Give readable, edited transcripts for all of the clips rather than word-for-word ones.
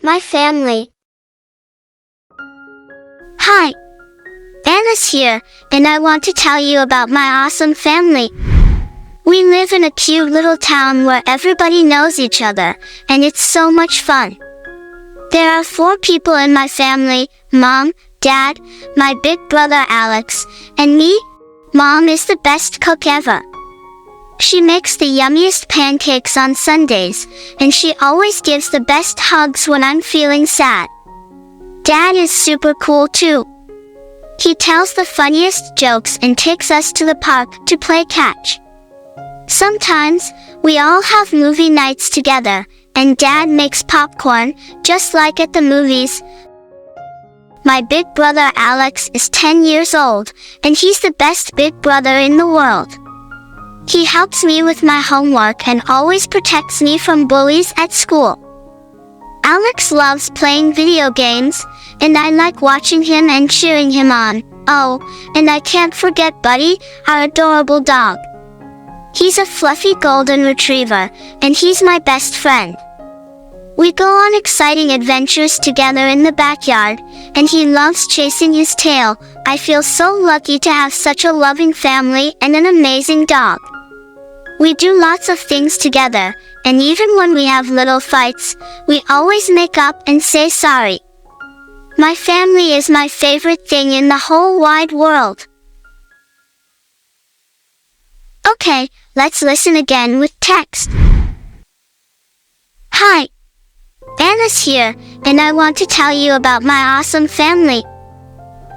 My family. Hi, Anna's here, and I want to tell you about my awesome family. We live in a cute little town where everybody knows each other, and it's so much fun. There are 4 people in my family: Mom, Dad, my big brother Alex, and me. Mom is the best cook ever. She makes the yummiest pancakes on Sundays, and she always gives the best hugs when I'm feeling sad. Dad is super cool too. He tells the funniest jokes and takes us to the park to play catch. Sometimes, we all have movie nights together, and Dad makes popcorn, just like at the movies. My big brother Alex is 10 years old, and he's the best big brother in the world. He helps me with my homework and always protects me from bullies at school. Alex loves playing video games, and I like watching him and cheering him on. Oh, and I can't forget Buddy, our adorable dog. He's a fluffy golden retriever, and he's my best friend. We go on exciting adventures together in the backyard, and he loves chasing his tail. I feel so lucky to have such a loving family and an amazing dog. We do lots of things together, and even when we have little fights, we always make up and say sorry. My family is my favorite thing in the whole wide world. Okay, let's listen again with text. Hi, Anna's here, and I want to tell you about my awesome family.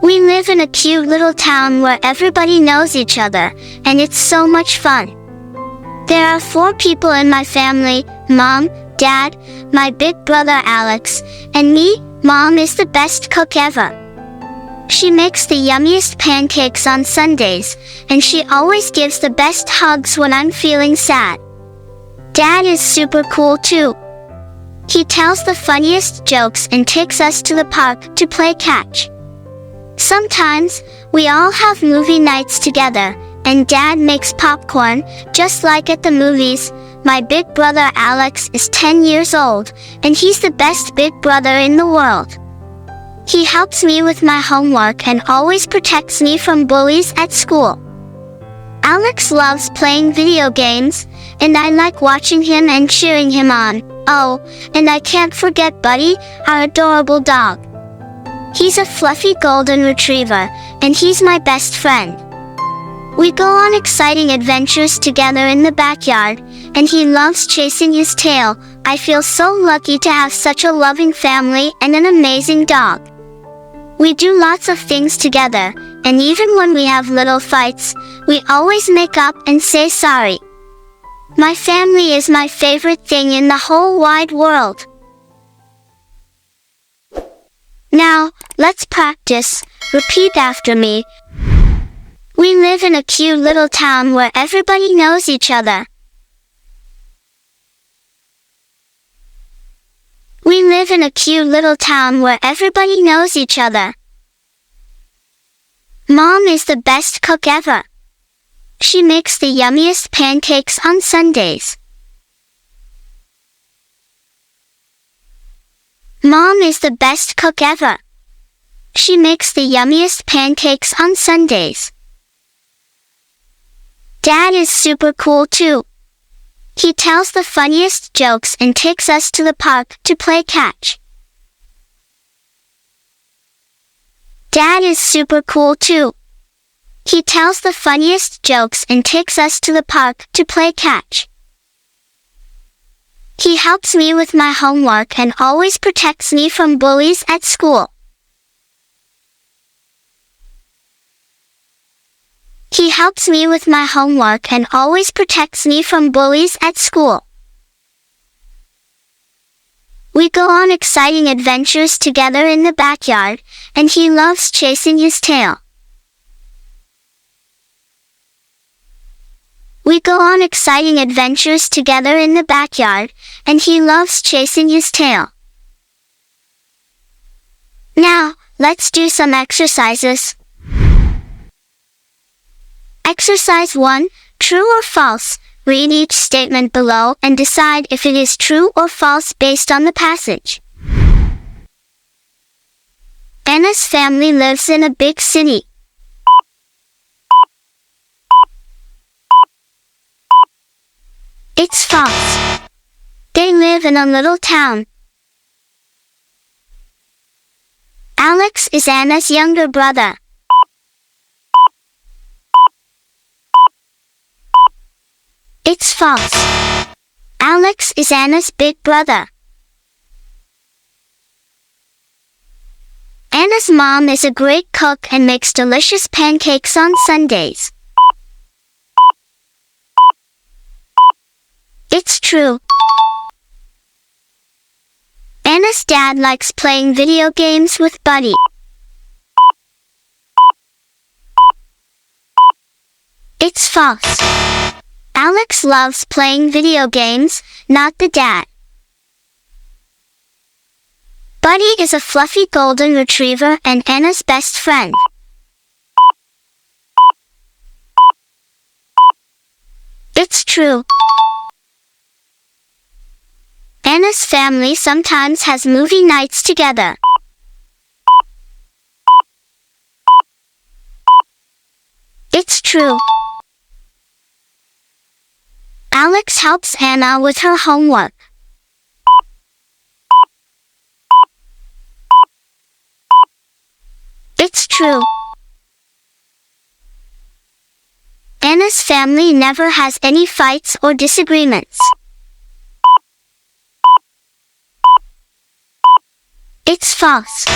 We live in a cute little town where everybody knows each other, and it's so much fun. There are 4 people in my family: Mom, Dad, my big brother Alex, and me. Mom is the best cook ever. She makes the yummiest pancakes on Sundays, and she always gives the best hugs when I'm feeling sad. Dad is super cool too. He tells the funniest jokes and takes us to the park to play catch. Sometimes, we all have movie nights together, and Dad makes popcorn, just like at the movies. My big brother Alex is 10 years old, and he's the best big brother in the world. He helps me with my homework and always protects me from bullies at school. Alex loves playing video games, and I like watching him and cheering him on. Oh, and I can't forget Buddy, our adorable dog. He's a fluffy golden retriever, and he's my best friend. We go on exciting adventures together in the backyard, and he loves chasing his tail. I feel so lucky to have such a loving family and an amazing dog. We do lots of things together, and even when we have little fights, we always make up and say sorry. My family is my favorite thing in the whole wide world. Now, let's practice. Repeat after me. We live in a cute little town where everybody knows each other. We live in a cute little town where everybody knows each other. Mom is the best cook ever. She makes the yummiest pancakes on Sundays. Mom is the best cook ever. She makes the yummiest pancakes on Sundays. Dad is super cool too. He tells the funniest jokes and takes us to the park to play catch. Dad is super cool too. He tells the funniest jokes and takes us to the park to play catch. He helps me with my homework and always protects me from bullies at school. He helps me with my homework and always protects me from bullies at school. We go on exciting adventures together in the backyard, and he loves chasing his tail. We go on exciting adventures together in the backyard, and he loves chasing his tail. Now, let's do some exercises. Exercise 1, true or false. Read each statement below and decide if it is true or false based on the passage. Anna's family lives in a big city. It's false. They live in a little town. Alex is Anna's younger brother. It's false. Alex is Anna's big brother. Anna's mom is a great cook and makes delicious pancakes on Sundays. It's true. Anna's dad likes playing video games with Buddy. It's false. Alex loves playing video games, not the dad. Buddy is a fluffy golden retriever and Anna's best friend. It's true. Anna's family sometimes has movie nights together. It's true. Alex helps Anna with her homework. It's true. Anna's family never has any fights or disagreements. It's false.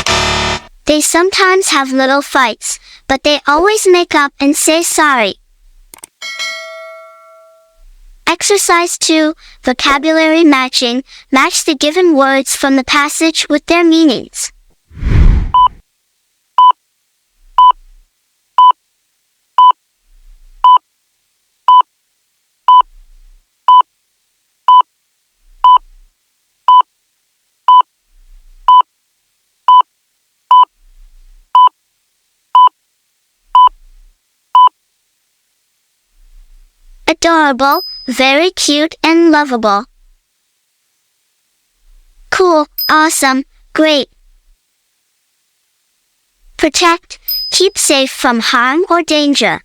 They sometimes have little fights, but they always make up and say sorry. Exercise 2, vocabulary matching. Match the given words from the passage with their meanings. Adorable, very cute and lovable. Cool, awesome, great. Protect, keep safe from harm or danger.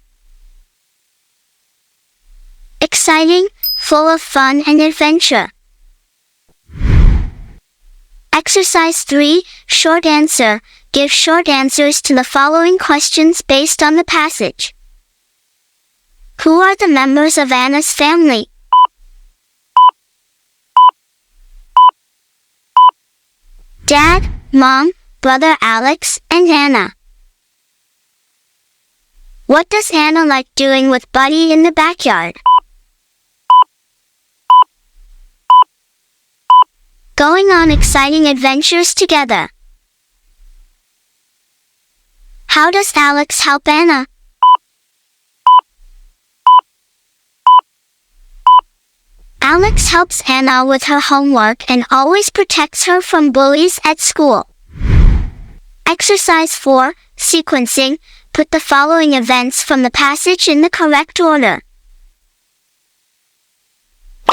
Exciting, full of fun and adventure. Exercise 3, short answer. Give short answers to the following questions based on the passage. Who are the members of Anna's family? Dad, Mom, Brother Alex, and Anna. What does Anna like doing with Buddy in the backyard? Going on exciting adventures together. How does Alex help Anna? Alex helps Anna with her homework and always protects her from bullies at school. Exercise 4, sequencing. Put the following events from the passage in the correct order.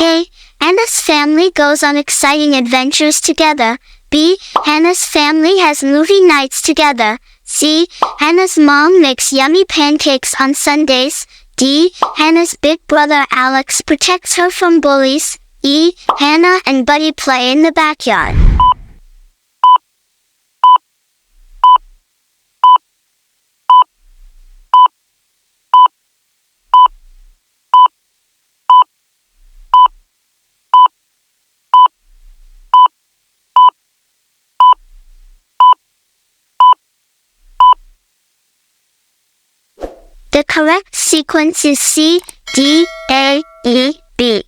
A. Anna's family goes on exciting adventures together. B. Anna's family has movie nights together. C. Anna's mom makes yummy pancakes on Sundays. D. Anna's big brother Alex protects her from bullies. E. Anna and Buddy play in the backyard. The correct sequence is C, D, A, E, B.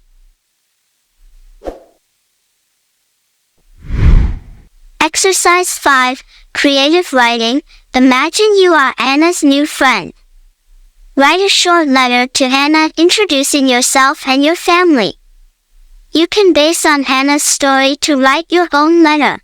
Exercise 5, creative writing. Imagine you are Anna's new friend. Write a short letter to Anna introducing yourself and your family. You can base on Anna's story to write your own letter.